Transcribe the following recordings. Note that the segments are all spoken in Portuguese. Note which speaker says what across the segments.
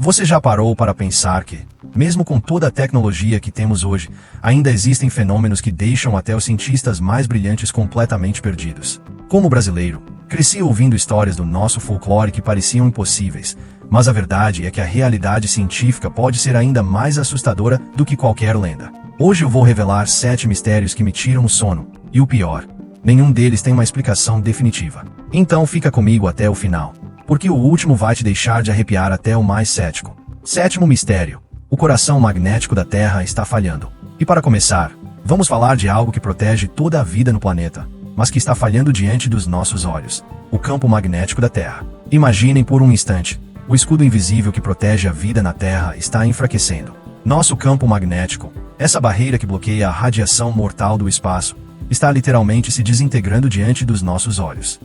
Speaker 1: Você já parou para pensar que, mesmo com toda a tecnologia que temos hoje, ainda existem fenômenos que deixam até os cientistas mais brilhantes completamente perdidos? Como brasileiro, cresci ouvindo histórias do nosso folclore que pareciam impossíveis, mas a verdade é que a realidade científica pode ser ainda mais assustadora do que qualquer lenda. Hoje eu vou revelar 7 mistérios que me tiram o sono, e o pior, nenhum deles tem uma explicação definitiva. Então fica comigo até o final, porque o último vai te deixar de arrepiar até o mais cético. Sétimo mistério: o coração magnético da Terra está falhando. E para começar, vamos falar de algo que protege toda a vida no planeta, mas que está falhando diante dos nossos olhos: o campo magnético da Terra. Imaginem por um instante, o escudo invisível que protege a vida na Terra está enfraquecendo. Nosso campo magnético, essa barreira que bloqueia a radiação mortal do espaço, está literalmente se desintegrando diante dos nossos olhos.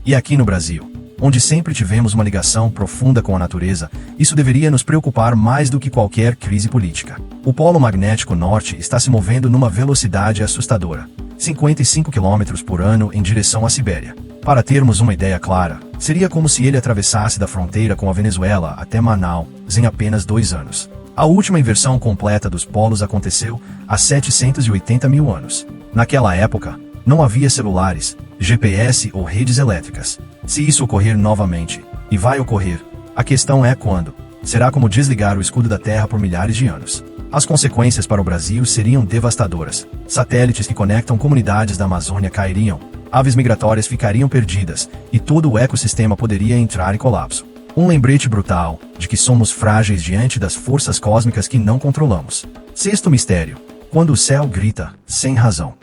Speaker 1: E aqui no Brasil, onde sempre tivemos uma ligação profunda com a natureza, isso deveria nos preocupar mais do que qualquer crise política. O polo magnético norte está se movendo numa velocidade assustadora, 55 km por ano em direção à Sibéria. Para termos uma ideia clara, seria como se ele atravessasse da fronteira com a Venezuela até Manaus em apenas 2 anos. A última inversão completa dos polos aconteceu há 780 mil anos. Naquela época, não havia celulares, GPS ou redes elétricas. Se isso ocorrer novamente, e vai ocorrer, a questão é quando. Será como desligar o escudo da Terra por milhares de anos. As consequências para o Brasil seriam devastadoras. Satélites que conectam comunidades da Amazônia cairiam, aves migratórias ficariam perdidas, e todo o ecossistema poderia entrar em colapso. Um lembrete brutal de que somos frágeis diante das forças cósmicas que não controlamos. Sexto mistério: quando o céu grita, sem razão.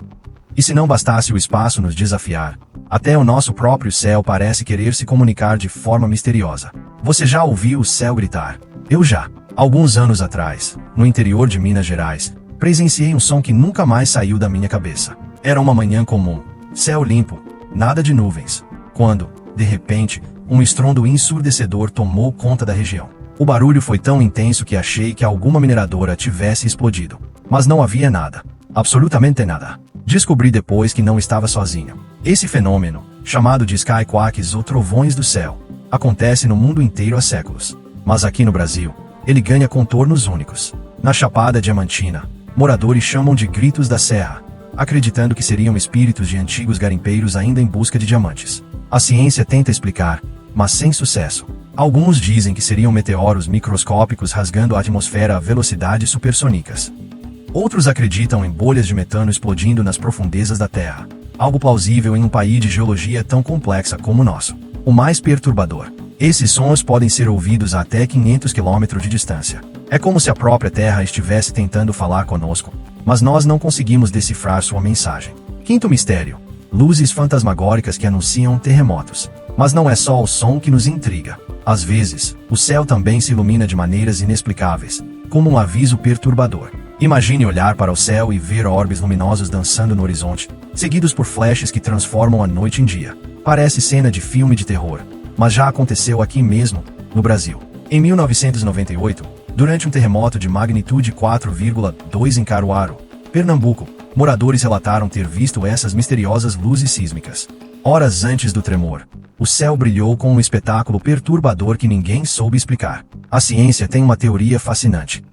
Speaker 1: E se não bastasse o espaço nos desafiar, até o nosso próprio céu parece querer se comunicar de forma misteriosa. Você já ouviu o céu gritar? Eu já. Alguns anos atrás, no interior de Minas Gerais, presenciei um som que nunca mais saiu da minha cabeça. Era uma manhã comum, céu limpo, nada de nuvens, quando, de repente, um estrondo ensurdecedor tomou conta da região. O barulho foi tão intenso que achei que alguma mineradora tivesse explodido. Mas não havia nada. Absolutamente nada. Descobri depois que não estava sozinho. Esse fenômeno, chamado de skyquakes ou trovões do céu, acontece no mundo inteiro há séculos. Mas aqui no Brasil, ele ganha contornos únicos. Na Chapada Diamantina, moradores chamam de gritos da serra, acreditando que seriam espíritos de antigos garimpeiros ainda em busca de diamantes. A ciência tenta explicar, mas sem sucesso. Alguns dizem que seriam meteoros microscópicos rasgando a atmosfera a velocidades supersônicas. Outros acreditam em bolhas de metano explodindo nas profundezas da Terra, algo plausível em um país de geologia tão complexa como o nosso. O mais perturbador: esses sons podem ser ouvidos a até 500 km de distância. É como se a própria Terra estivesse tentando falar conosco, mas nós não conseguimos decifrar sua mensagem. Quinto mistério: luzes fantasmagóricas que anunciam terremotos. Mas não é só o som que nos intriga. Às vezes, o céu também se ilumina de maneiras inexplicáveis, como um aviso perturbador. Imagine olhar para o céu e ver orbes luminosos dançando no horizonte, seguidos por flashes que transformam a noite em dia. Parece cena de filme de terror, mas já aconteceu aqui mesmo, no Brasil. Em 1998, durante um terremoto de magnitude 4,2 em Caruaru, Pernambuco, moradores relataram ter visto essas misteriosas luzes sísmicas. Horas antes do tremor, o céu brilhou com um espetáculo perturbador que ninguém soube explicar. A ciência tem uma teoria fascinante.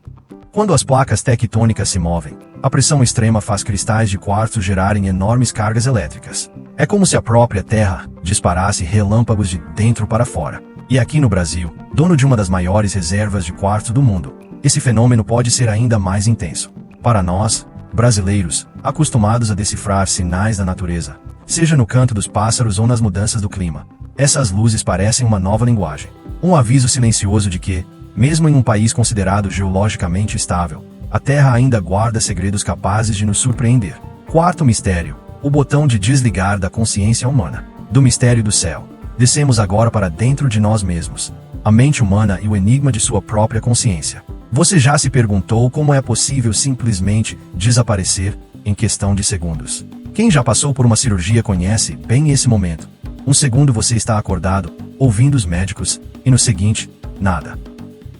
Speaker 1: Quando as placas tectônicas se movem, a pressão extrema faz cristais de quartzo gerarem enormes cargas elétricas. É como se a própria Terra disparasse relâmpagos de dentro para fora. E aqui no Brasil, dono de uma das maiores reservas de quartzo do mundo, esse fenômeno pode ser ainda mais intenso. Para nós, brasileiros, acostumados a decifrar sinais da natureza, seja no canto dos pássaros ou nas mudanças do clima, essas luzes parecem uma nova linguagem. Um aviso silencioso de que, mesmo em um país considerado geologicamente estável, a Terra ainda guarda segredos capazes de nos surpreender. Quarto mistério: o botão de desligar da consciência humana. Do mistério do céu, descemos agora para dentro de nós mesmos, a mente humana e o enigma de sua própria consciência. Você já se perguntou como é possível simplesmente desaparecer em questão de segundos? Quem já passou por uma cirurgia conhece bem esse momento. Um segundo você está acordado, ouvindo os médicos, e no seguinte, nada.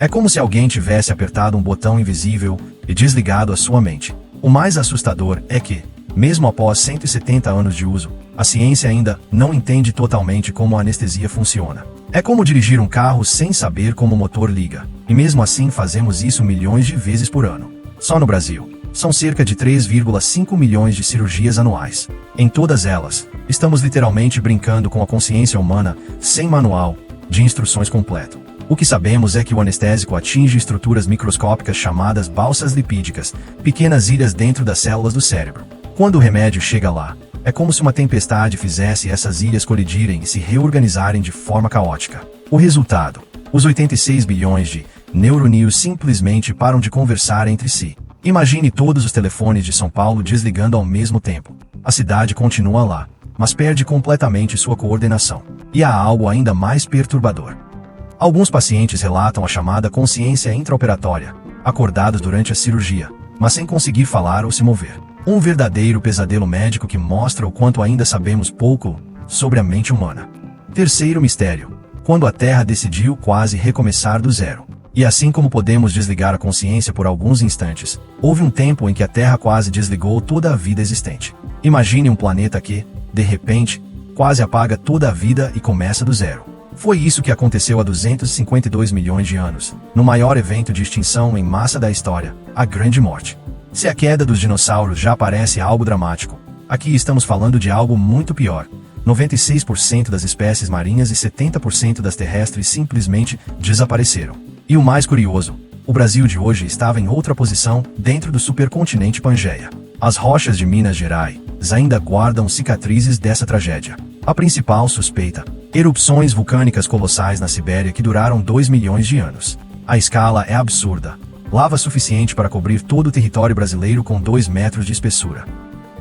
Speaker 1: É como se alguém tivesse apertado um botão invisível e desligado a sua mente. O mais assustador é que, mesmo após 170 anos de uso, a ciência ainda não entende totalmente como a anestesia funciona. É como dirigir um carro sem saber como o motor liga. E mesmo assim fazemos isso milhões de vezes por ano. Só no Brasil, são cerca de 3,5 milhões de cirurgias anuais. Em todas elas, estamos literalmente brincando com a consciência humana, sem manual de instruções completo. O que sabemos é que o anestésico atinge estruturas microscópicas chamadas balsas lipídicas, pequenas ilhas dentro das células do cérebro. Quando o remédio chega lá, é como se uma tempestade fizesse essas ilhas colidirem e se reorganizarem de forma caótica. O resultado: os 86 bilhões de neurônios simplesmente param de conversar entre si. Imagine todos os telefones de São Paulo desligando ao mesmo tempo. A cidade continua lá, mas perde completamente sua coordenação. E há algo ainda mais perturbador. Alguns pacientes relatam a chamada consciência intraoperatória, acordados durante a cirurgia, mas sem conseguir falar ou se mover. Um verdadeiro pesadelo médico que mostra o quanto ainda sabemos pouco sobre a mente humana. Terceiro mistério: quando a Terra decidiu quase recomeçar do zero. E assim como podemos desligar a consciência por alguns instantes, houve um tempo em que a Terra quase desligou toda a vida existente. Imagine um planeta que, de repente, quase apaga toda a vida e começa do zero. Foi isso que aconteceu há 252 milhões de anos, no maior evento de extinção em massa da história, a Grande Morte. Se a queda dos dinossauros já parece algo dramático, aqui estamos falando de algo muito pior. 96% das espécies marinhas e 70% das terrestres simplesmente desapareceram. E o mais curioso, o Brasil de hoje estava em outra posição dentro do supercontinente Pangeia. As rochas de Minas Gerais ainda guardam cicatrizes dessa tragédia. A principal suspeita: erupções vulcânicas colossais na Sibéria que duraram 2 milhões de anos. A escala é absurda. Lava suficiente para cobrir todo o território brasileiro com 2 metros de espessura.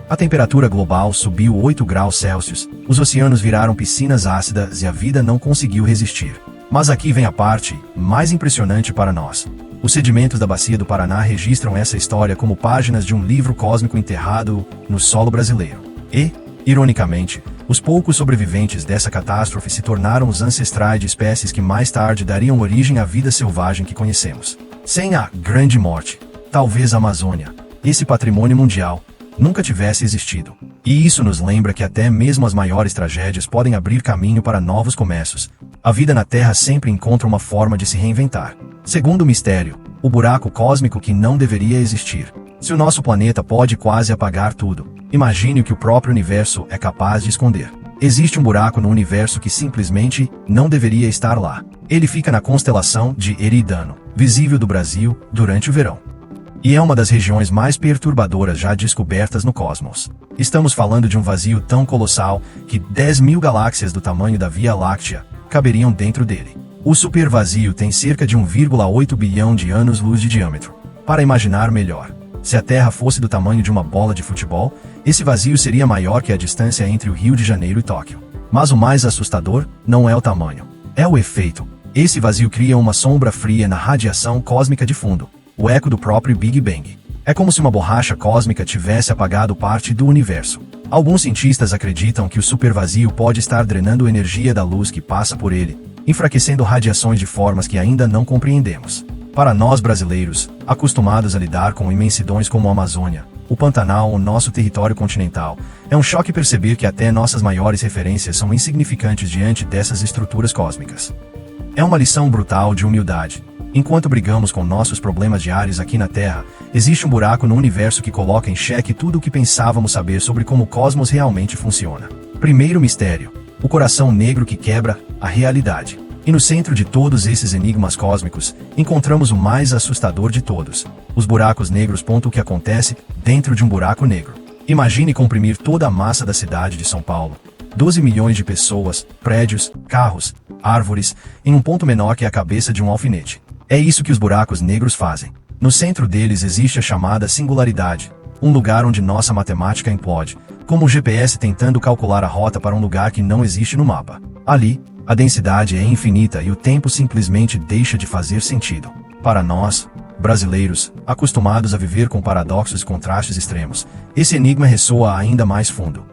Speaker 1: A temperatura global subiu 8 graus Celsius, os oceanos viraram piscinas ácidas e a vida não conseguiu resistir. Mas aqui vem a parte mais impressionante para nós. Os sedimentos da Bacia do Paraná registram essa história como páginas de um livro cósmico enterrado no solo brasileiro. E, ironicamente, os poucos sobreviventes dessa catástrofe se tornaram os ancestrais de espécies que mais tarde dariam origem à vida selvagem que conhecemos. Sem a Grande Morte, talvez a Amazônia, esse patrimônio mundial, nunca tivesse existido. E isso nos lembra que até mesmo as maiores tragédias podem abrir caminho para novos começos. A vida na Terra sempre encontra uma forma de se reinventar. Segundo mistério: o buraco cósmico que não deveria existir. Se o nosso planeta pode quase apagar tudo, imagine o que o próprio universo é capaz de esconder. Existe um buraco no universo que simplesmente não deveria estar lá. Ele fica na constelação de Eridano, visível do Brasil, durante o verão. E é uma das regiões mais perturbadoras já descobertas no cosmos. Estamos falando de um vazio tão colossal que 10.000 galáxias do tamanho da Via Láctea caberiam dentro dele. O supervazio tem cerca de 1,8 bilhão de anos-luz de diâmetro. Para imaginar melhor, se a Terra fosse do tamanho de uma bola de futebol, esse vazio seria maior que a distância entre o Rio de Janeiro e Tóquio. Mas o mais assustador não é o tamanho, é o efeito. Esse vazio cria uma sombra fria na radiação cósmica de fundo, o eco do próprio Big Bang. É como se uma borracha cósmica tivesse apagado parte do universo. Alguns cientistas acreditam que o supervazio pode estar drenando energia da luz que passa por ele, enfraquecendo radiações de formas que ainda não compreendemos. Para nós brasileiros, acostumados a lidar com imensidões como a Amazônia, o Pantanal ou nosso território continental, é um choque perceber que até nossas maiores referências são insignificantes diante dessas estruturas cósmicas. É uma lição brutal de humildade. Enquanto brigamos com nossos problemas diários aqui na Terra, existe um buraco no universo que coloca em xeque tudo o que pensávamos saber sobre como o cosmos realmente funciona. Primeiro mistério: o coração negro que quebra a realidade. E no centro de todos esses enigmas cósmicos, encontramos o mais assustador de todos: os buracos negros. O que acontece dentro de um buraco negro? Imagine comprimir toda a massa da cidade de São Paulo, 12 milhões de pessoas, prédios, carros, árvores, em um ponto menor que a cabeça de um alfinete. É isso que os buracos negros fazem. No centro deles existe a chamada singularidade, um lugar onde nossa matemática implode, como o GPS tentando calcular a rota para um lugar que não existe no mapa. Ali, a densidade é infinita e o tempo simplesmente deixa de fazer sentido. Para nós, brasileiros, acostumados a viver com paradoxos e contrastes extremos, esse enigma ressoa ainda mais fundo.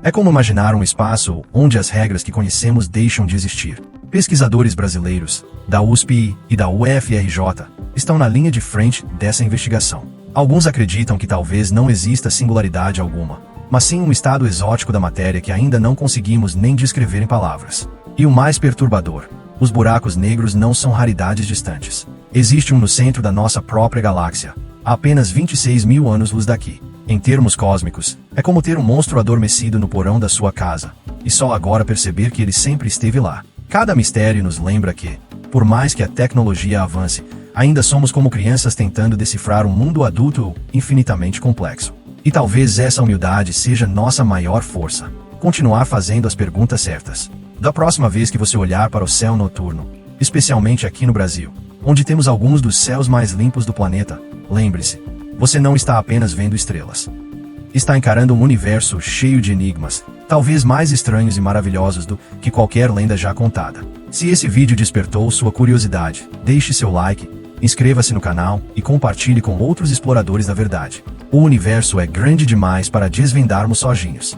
Speaker 1: É como imaginar um espaço onde as regras que conhecemos deixam de existir. Pesquisadores brasileiros, da USP e da UFRJ, estão na linha de frente dessa investigação. Alguns acreditam que talvez não exista singularidade alguma, mas sim um estado exótico da matéria que ainda não conseguimos nem descrever em palavras. E o mais perturbador: Os buracos negros não são raridades distantes. Existe um no centro da nossa própria galáxia, a apenas 26 mil anos-luz daqui. Em termos cósmicos, é como ter um monstro adormecido no porão da sua casa, e só agora perceber que ele sempre esteve lá. Cada mistério nos lembra que, por mais que a tecnologia avance, ainda somos como crianças tentando decifrar um mundo adulto infinitamente complexo. E talvez essa humildade seja nossa maior força. Continuar fazendo as perguntas certas. Da próxima vez que você olhar para o céu noturno, especialmente aqui no Brasil, onde temos alguns dos céus mais limpos do planeta, lembre-se, você não está apenas vendo estrelas. Está encarando um universo cheio de enigmas, talvez mais estranhos e maravilhosos do que qualquer lenda já contada. Se esse vídeo despertou sua curiosidade, deixe seu like, inscreva-se no canal e compartilhe com outros exploradores da verdade. O universo é grande demais para desvendarmos sozinhos.